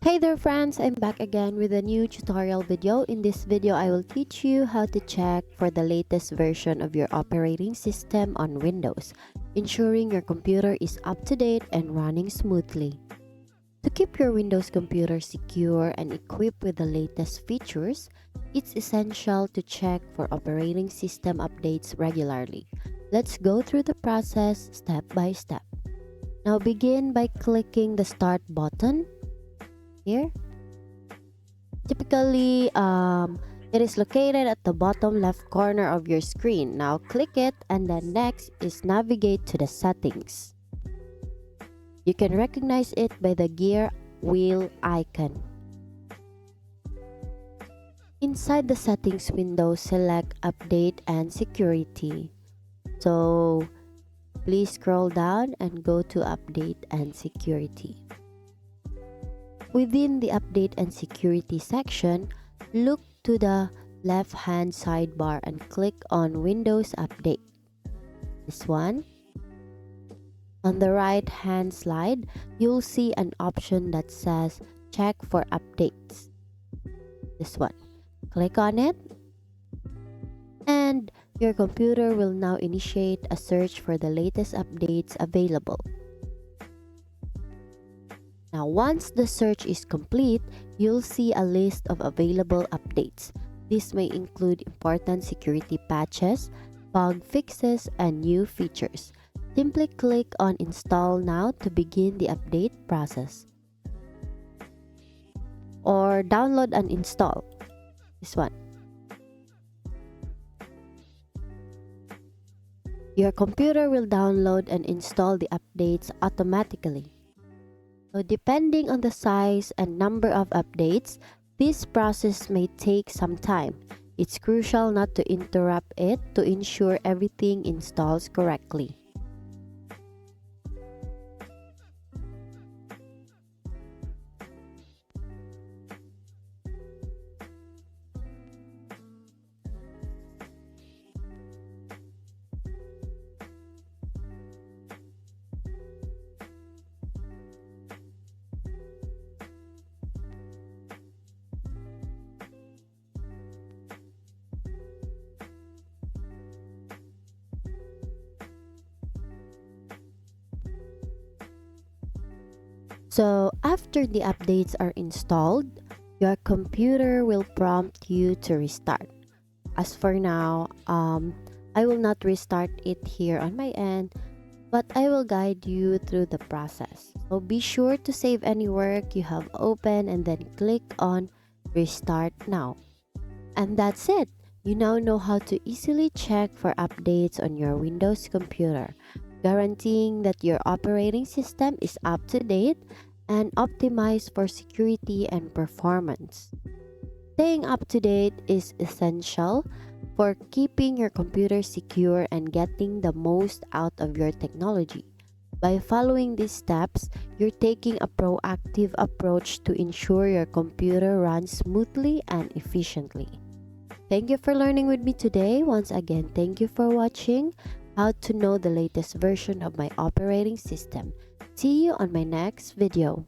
Hey there friends, I'm back again with a new tutorial video. In this video, I will teach you how to check for the latest version of your operating system on Windows, ensuring your computer is up to date and running smoothly. To keep your Windows computer secure and equipped with the latest features, it's essential to check for operating system updates regularly. Let's go through the process step by step. Now begin by clicking the Start button here. Typically, it is located at the bottom left corner of your screen. Now click it, and then next is navigate to the settings. You can recognize it by the gear wheel icon. Inside the settings window, select update and security. So please scroll down and go to update and security. Within the Update and Security section, look to the left-hand sidebar and click on Windows Update. This one. On the right-hand slide, you'll see an option that says Check for Updates. This one. Click on it, and your computer will now initiate a search for the latest updates available. Now, once the search is complete, you'll see a list of available updates. This may include important security patches, bug fixes, and new features. Simply click on Install Now to begin the update process. Or download and install. This one. Your computer will download and install the updates automatically. So depending on the size and number of updates, this process may take some time. It's crucial not to interrupt it to ensure everything installs correctly. So after the updates are installed, your computer will prompt you to restart. As for now, I will not restart it here on my end, but I will guide you through the process. So be sure to save any work you have open and then click on Restart Now. And that's it. You now know how to easily check for updates on your Windows computer, guaranteeing that your operating system is up to date and optimized for security and performance. Staying up to date is essential for keeping your computer secure and getting the most out of your technology. By following these steps, you're taking a proactive approach to ensure your computer runs smoothly and efficiently. Thank you for learning with me today. Once again, thank you for watching how to know the latest version of my operating system. See you on my next video.